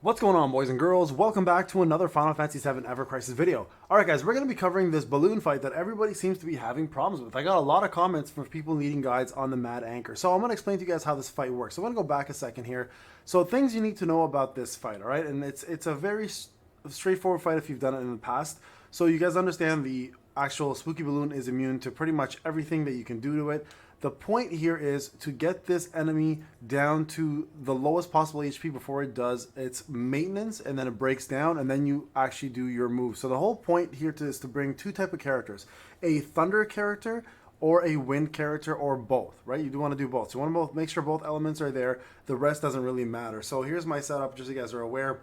What's going on, boys and girls? Welcome back to another Final Fantasy VII Evercrisis video. Alright guys, we're going to be covering this balloon fight that everybody seems to be having problems with. I got a lot of comments from people needing guides on the Mad Anchor. So I'm going to explain to you guys how this fight works. So I'm going to go back a second here. So things you need to know about this fight, alright? And it's a very straightforward fight if you've done it in the past. So you guys understand the actual Spooky Balloon is immune to pretty much everything that you can do to it. The point here is to get this enemy down to the lowest possible HP before it does its maintenance, and then it breaks down, and then you actually do your move. So the whole point here is to bring two type of characters, a thunder character or a wind character, or both, right? You do want to do both. So you want to both make sure both elements are there. The rest doesn't really matter. So here's my setup, just so you guys are aware.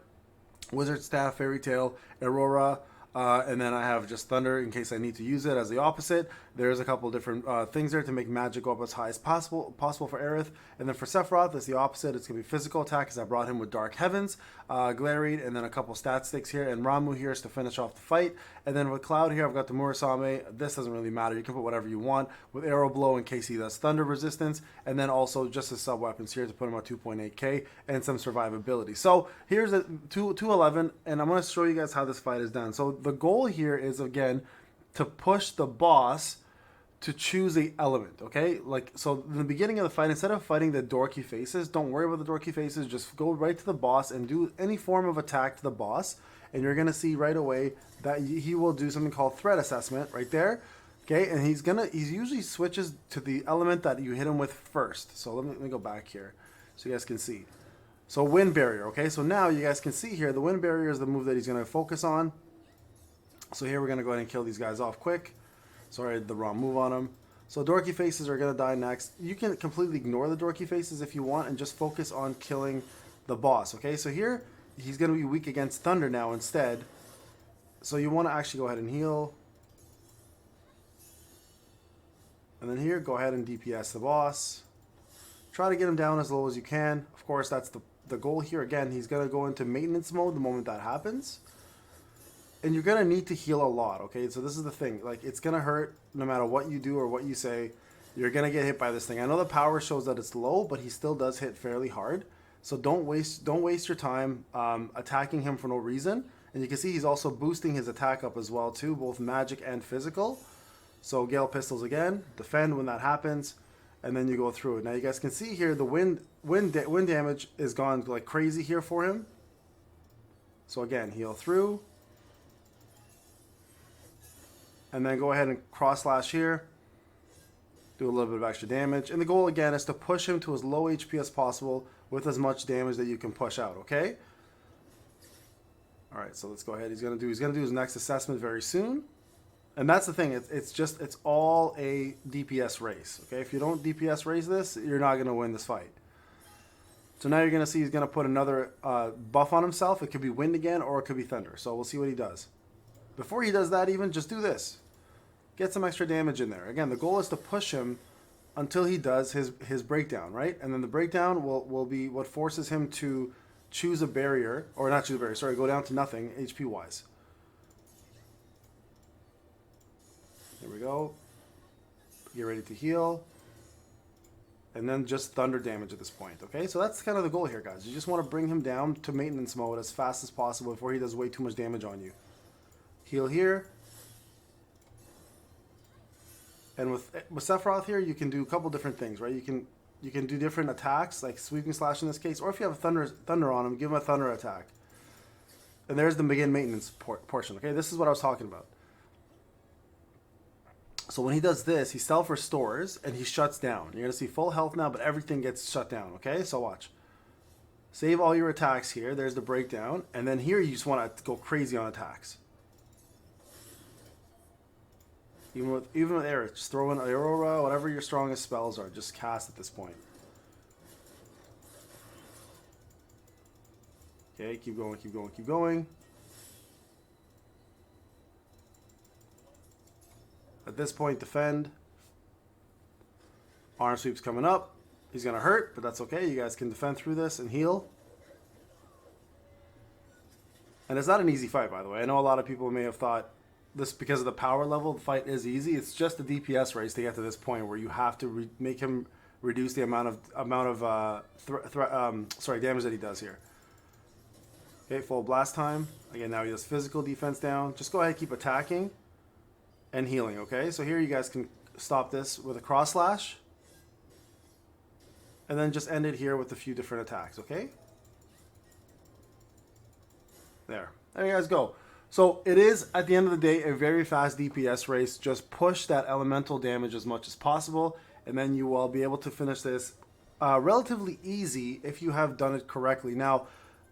Wizard Staff, Fairy Tail, Aurora, and then I have just Thunder in case I need to use it as the opposite. There's a couple different things there to make magic go up as high as possible for Aerith. And then for Sephiroth, it's the opposite. It's going to be physical attack, because I brought him with Dark Heavens, Glaried, and then a couple stat sticks here. And Ramuh here is to finish off the fight. And then with Cloud here, I've got the Murasame. This doesn't really matter. You can put whatever you want. With Arrow Blow in case he does Thunder resistance. And then also just his sub-weapons here to put him at 2.8k and some survivability. So here's a 211, and I'm going to show you guys how this fight is done. So the goal here is, again, to push the boss to choose a element, okay? Like, so in the beginning of the fight, instead of fighting the dorky faces, don't worry about the dorky faces, just go right to the boss and do any form of attack to the boss, and you're gonna see right away that he will do something called threat assessment right there, okay? And he usually switches to the element that you hit him with first. So let me go back here so you guys can see. So wind barrier, okay? So now you guys can see here, the wind barrier is the move that he's gonna focus on. So here we're gonna go ahead and kill these guys off quick. Sorry, I did the wrong move on them. So dorky faces are going to die next. You can completely ignore the dorky faces if you want and just focus on killing the boss, okay? So here, he's going to be weak against Thunder now instead. So you want to actually go ahead and heal. And then here, go ahead and DPS the boss. Try to get him down as low as you can. Of course, that's the goal here. Again, he's going to go into maintenance mode the moment that happens. And you're going to need to heal a lot, okay? So this is the thing. Like, it's going to hurt no matter what you do or what you say. You're going to get hit by this thing. I know the power shows that it's low, but he still does hit fairly hard. So don't waste your time attacking him for no reason. And you can see he's also boosting his attack up as well, too, both magic and physical. So Gale Pistols again, defend when that happens, and then you go through it. Now you guys can see here the wind damage is gone like crazy here for him. So again, heal through. And then go ahead and cross slash here. Do a little bit of extra damage. And the goal again is to push him to as low HP as possible with as much damage that you can push out, okay? Alright, so let's go ahead. He's gonna do his next assessment very soon. And that's the thing, it's all a DPS race. Okay, if you don't DPS race this, you're not gonna win this fight. So now you're gonna see he's gonna put another buff on himself. It could be wind again, or it could be thunder. So we'll see what he does. Before he does that, even just do this. Get some extra damage in there. Again, the goal is to push him until he does his breakdown, right? And then the breakdown will be what forces him to choose a barrier, or not choose a barrier, sorry, go down to nothing HP wise. There we go. Get ready to heal. And then just thunder damage at this point, okay? So that's kind of the goal here, guys. You just want to bring him down to maintenance mode as fast as possible before he does way too much damage on you. Heal here. And with Sephiroth here, you can do a couple different things, right? You can do different attacks, like sweeping slash in this case, or if you have a thunder on him, give him a thunder attack. And there's the begin maintenance portion, okay? This is what I was talking about. So when he does this, he self-restores and he shuts down. You're going to see full health now, but everything gets shut down, okay? So watch. Save all your attacks here. There's the breakdown. And then here you just want to go crazy on attacks. Even with Aerith, just throw in Aurora, whatever your strongest spells are, just cast at this point. Okay, keep going, keep going, keep going. At this point, defend. Arm sweep's coming up. He's going to hurt, but that's okay. You guys can defend through this and heal. And it's not an easy fight, by the way. I know a lot of people may have thought this, because of the power level, the fight is easy. It's just a DPS race to get to this point where you have to make him reduce the amount of damage that he does here. Okay, full blast time. Again, now he does physical defense down. Just go ahead and keep attacking and healing, okay? So here you guys can stop this with a cross slash. And then just end it here with a few different attacks, okay? There you guys go. So it is, at the end of the day, a very fast DPS race. Just push that elemental damage as much as possible, and then you will be able to finish this relatively easy if you have done it correctly. Now,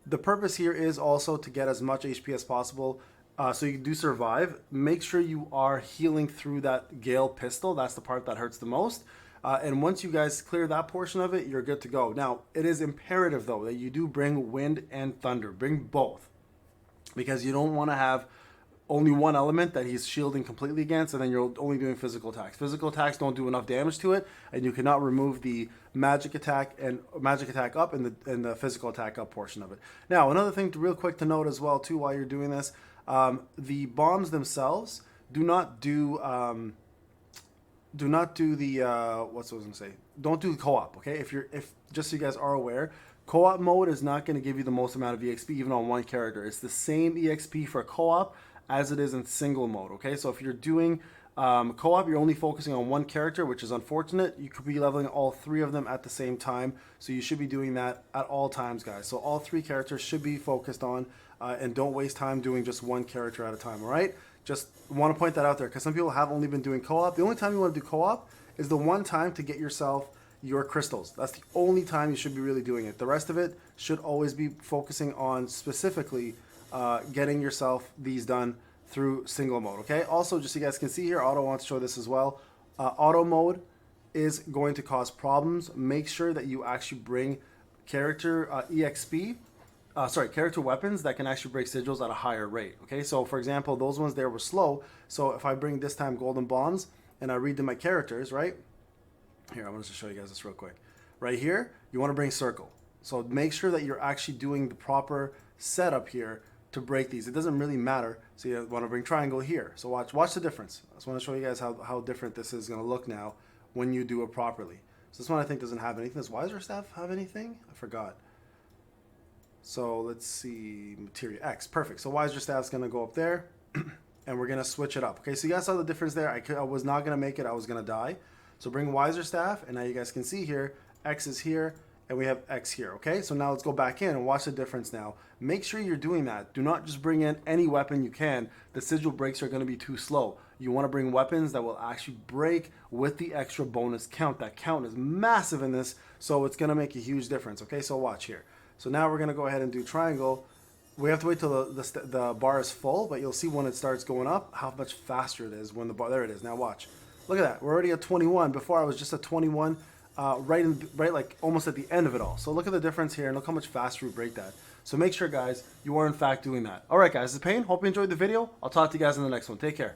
the purpose here is also to get as much HP as possible, so you do survive. Make sure you are healing through that Gale pistol. That's the part that hurts the most. And once you guys clear that portion of it, you're good to go. Now, it is imperative, though, that you do bring Wind and Thunder. Bring both. Because you don't want to have only one element that he's shielding completely against, and then you're only doing physical attacks. Physical attacks don't do enough damage to it, and you cannot remove the magic attack up and the physical attack up portion of it. Now, another thing real quick to note as well too, while you're doing this, the bombs themselves do not do the what's I was gonna say? Don't do co-op, okay? If just so you guys are aware. Co-op mode is not going to give you the most amount of EXP even on one character. It's the same EXP for co-op as it is in single mode, okay? So if you're doing co-op, you're only focusing on one character, which is unfortunate. You could be leveling all three of them at the same time, so you should be doing that at all times, guys. So all three characters should be focused on, and don't waste time doing just one character at a time, all right? Just want to point that out there, because some people have only been doing co-op. The only time you want to do co-op is the one time to get yourself your crystals. That's the only time you should be really doing it. The rest of it should always be focusing on specifically getting yourself these done through single mode, okay? Also, just so you guys can see here, Auto wants to show this as well. Auto mode is going to cause problems. Make sure that you actually bring character character weapons that can actually break sigils at a higher rate, okay? So, for example, those ones there were slow. So if I bring this time golden bombs and I read to my characters, right? Here, I want to show you guys this real quick. Right here, you want to bring circle. So make sure that you're actually doing the proper setup here to break these. It doesn't really matter. So you want to bring triangle here. So watch the difference. I just want to show you guys how different this is going to look now when you do it properly. So this one I think doesn't have anything. Does Wiser Staff have anything? I forgot. So let's see, Materia X, perfect. So Wiser Staff's going to go up there and we're going to switch it up. Okay, so you guys saw the difference there. I was not going to make it. I was going to die. So bring Wiser Staff, and now you guys can see here, X is here, and we have X here, okay? So now let's go back in and watch the difference now. Make sure you're doing that. Do not just bring in any weapon you can. The sigil breaks are going to be too slow. You want to bring weapons that will actually break with the extra bonus count. That count is massive in this, so it's going to make a huge difference, okay? So watch here. So now we're going to go ahead and do triangle. We have to wait till the bar is full, but you'll see when it starts going up how much faster it is when the bar, there it is. Now watch. Look at that. We're already at 21. Before I was just at 21, right like almost at the end of it all. So look at the difference here and look how much faster we break that. So make sure, guys, you are in fact doing that. All right, guys, this is Payne. Hope you enjoyed the video. I'll talk to you guys in the next one. Take care.